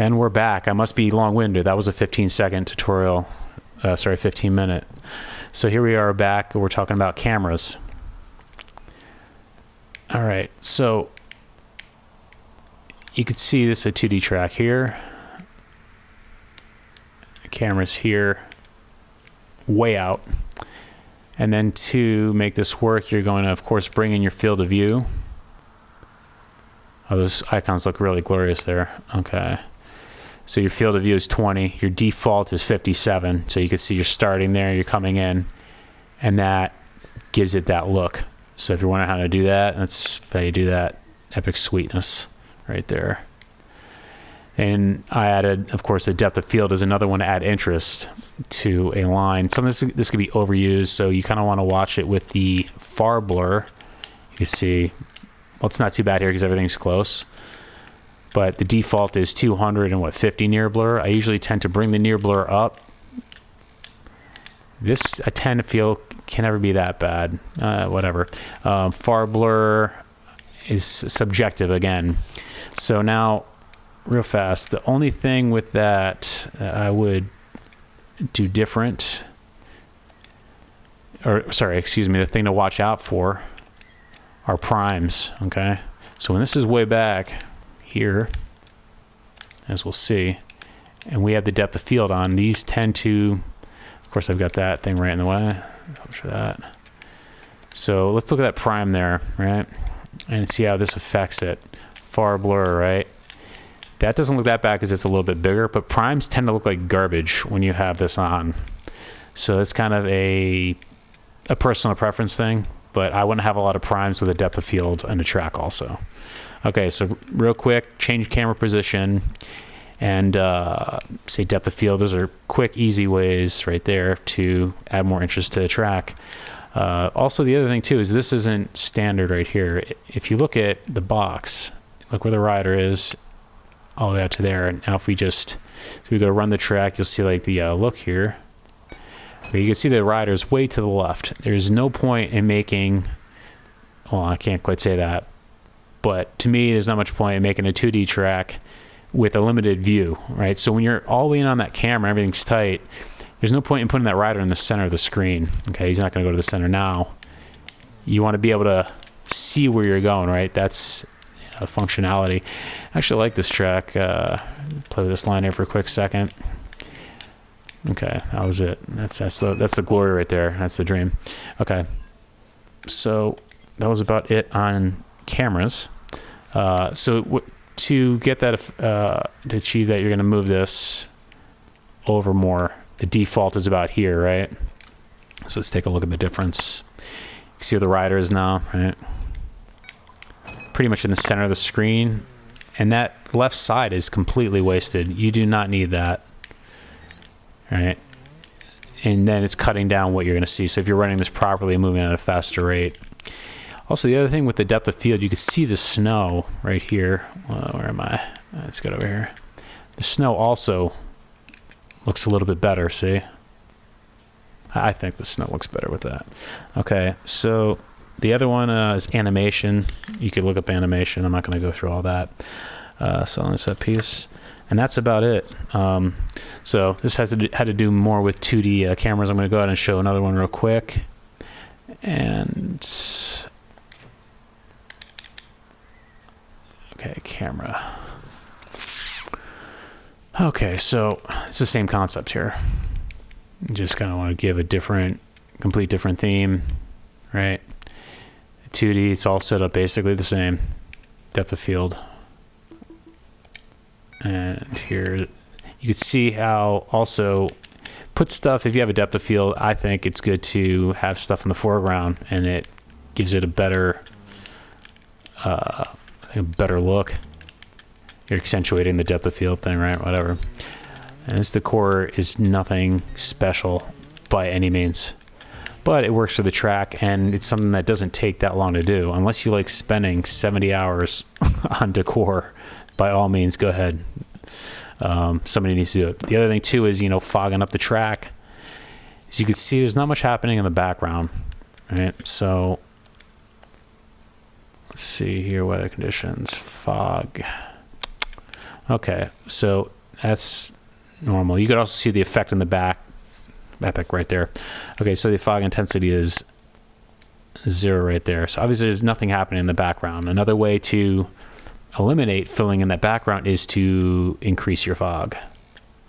And we're back. I must be long-winded. That was a 15-second tutorial. Sorry, 15-minute. So here we are back. We're talking about cameras. All right. So you can see this is a 2D track here. The camera's here, way out. And then to make this work, you're going to, of course, bring in your field of view. Oh, those icons look really glorious there. Okay. So your field of view is 20. Your default is 57. So you can see you're starting there, you're coming in, and that gives it that look. So if you're wondering how to do that, that's how you do that. Epic sweetness right there. And I added, of course, the depth of field is another one to add interest to a line. Some of this could be overused, so you kind of want to watch it with the far blur. You can see, well, it's not too bad here because everything's close. But the default is 200 and 50 near blur. I usually tend to bring the near blur up. This I tend to feel can never be that bad. Whatever. Far blur is subjective again. So now, real fast, the only thing with that I would do different, or sorry, excuse me, the thing to watch out for are primes. Okay, so when this is way back here, as we'll see, and we have the depth of field on, these tend to, of course I've got that thing right in the way, for that. So let's look at that prime there, right, and see how this affects it. Far blur, right, that doesn't look that bad because it's a little bit bigger, but primes tend to look like garbage when you have this on. So it's kind of a personal preference thing, but I wouldn't have a lot of primes with a depth of field and a track also. Okay, so real quick, change camera position and say depth of field. Those are quick, easy ways right there to add more interest to a track. Also, the other thing too is this isn't standard right here. If you look at the box, look where the rider is, all the way out to there. And now if we just, so we go to run the track, you'll see like the look here. But you can see the rider's way to the left. There's no point in making, well, I can't quite say that. But to me, there's not much point in making a 2D track with a limited view, right? So when you're all the way in on that camera, everything's tight, there's no point in putting that rider in the center of the screen. Okay, he's not going to go to the center now. You want to be able to see where you're going, right? That's functionality. I actually like this track. Play with this line here for a quick second. Okay, that was it. That's the glory right there. That's the dream. Okay, so that was about it on cameras. So to get that, to achieve that, you're going to move this over more. The default is about here, right? So let's take a look at the difference. You can see where the rider is now, right? Pretty much in the center of the screen. And that left side is completely wasted. You do not need that, right? And then it's cutting down what you're going to see. So if you're running this properly and moving at a faster rate. Also, the other thing with the depth of field, you can see the snow right here. Where am I? Let's get over here. The snow also looks a little bit better, see? I think the snow looks better with that. Okay, so the other one is animation. You could look up animation. I'm not going to go through all that. So on this piece. And that's about it. So this had to do more with 2D cameras. I'm going to go ahead and show another one real quick. And okay, camera. Okay, so it's the same concept here. You just kind of want to give a complete different theme, right? 2D, it's all set up basically the same. Depth of field. And here, you can see how also put stuff, if you have a depth of field, I think it's good to have stuff in the foreground, and it gives it a better look. You're accentuating the depth of field thing, right? Whatever. And this decor is nothing special by any means, but it works for the track, and it's something that doesn't take that long to do. Unless you like spending 70 hours on decor, by all means, go ahead. Somebody needs to do it. The other thing too is, fogging up the track. As you can see, there's not much happening in the background, right? So let's see here, weather conditions, fog. Okay, so that's normal. You could also see the effect in the back, epic right there. Okay, so the fog intensity is 0 right there. So obviously there's nothing happening in the background. Another way to eliminate filling in that background is to increase your fog,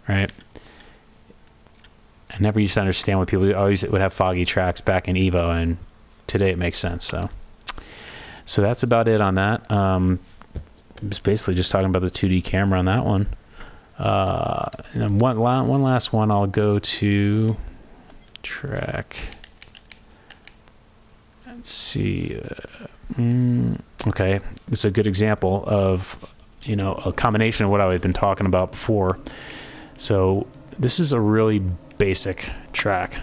right? I never used to understand why people always would have foggy tracks back in Evo, and today it makes sense. So that's about it on that. It's basically just talking about the 2D camera on that one. And one last one, I'll go to track. Let's see. Okay, this is a good example of, you know, a combination of what I've been talking about before. So this is a really basic track.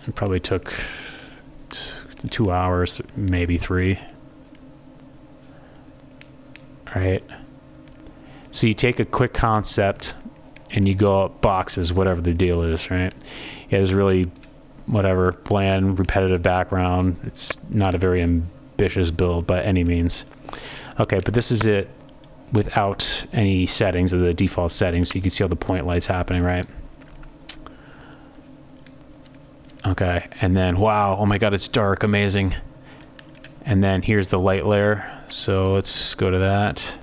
It probably took 2 hours, maybe 3. All right. So you take a quick concept and you go up boxes, whatever the deal is, right? Yeah, there's really whatever bland, repetitive background. It's not a very ambitious build by any means. Okay, but this is it without any settings of the default settings. So you can see all the point lights happening, right? Okay, and then wow, oh my god, it's dark, amazing. And then here's the light layer. So let's go to that.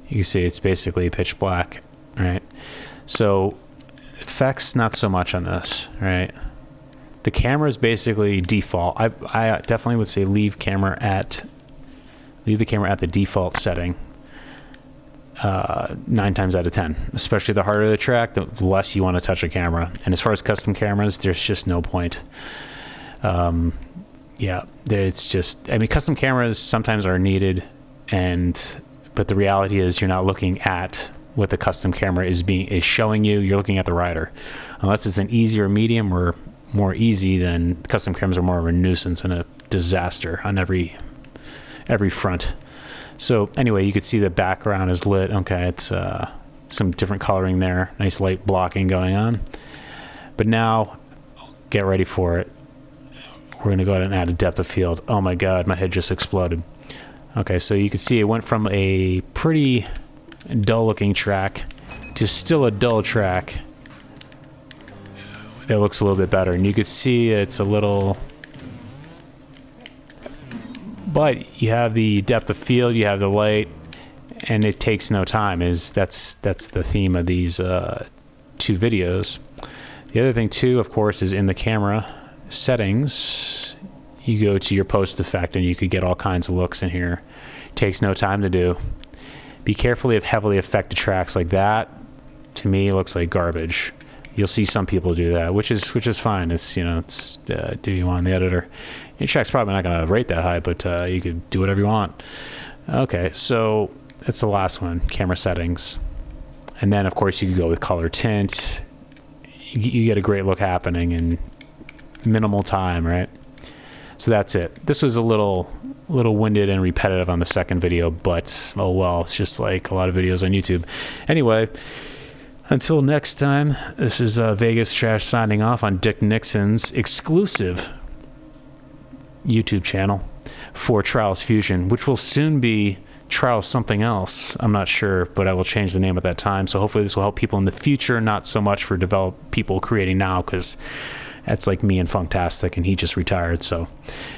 You can see it's basically pitch black, right? So effects, not so much on this, right? The camera is basically default. I definitely would say leave the camera at the default setting 9 times out of 10. Especially the harder the track, the less you want to touch a camera. And as far as custom cameras, there's just no point. Yeah, it's just, I mean, custom cameras sometimes are needed, but the reality is you're not looking at what the custom camera is showing you. You're looking at the rider. Unless it's an easy or medium or more easy, then custom cameras are more of a nuisance and a disaster on every front. So anyway, you can see the background is lit. Okay, it's some different coloring there. Nice light blocking going on. But now, get ready for it. We're going to go ahead and add a depth of field. Oh my god, my head just exploded. Okay, so you can see it went from a pretty dull looking track to still a dull track. It looks a little bit better, and you can see it's a little, but you have the depth of field, you have the light, and it takes no time. That's the theme of these 2 videos. The other thing too, of course, is in the camera settings, you go to your post effect and you could get all kinds of looks in here. Takes no time to do. Be careful of heavily affected tracks like that. To me, looks like garbage. You'll see some people do that, which is fine. It's, you know, it's do you want the editor. Your track's probably not going to rate that high, but you could do whatever you want. Okay, so that's the last one, camera settings, and then of course you could go with color tint. You get a great look happening in minimal time, right? So that's it. This was a little winded and repetitive on the second video, but oh well, it's just like a lot of videos on YouTube. Anyway, until next time, this is Vegas Trash signing off on Dick Nixon's exclusive YouTube channel for Trials Fusion, which will soon be Trials something else. I'm not sure, but I will change the name at that time. So hopefully this will help people in the future, not so much for people creating now, because that's like me and Funktastic, and he just retired. So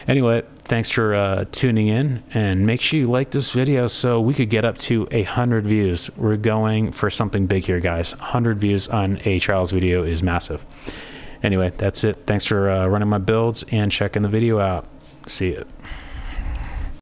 anyway, thanks for tuning in, and make sure you like this video so we could get up to 100 views. We're going for something big here, guys. 100 views on a Trials video is massive. Anyway, that's it. Thanks for running my builds and checking the video out. See ya.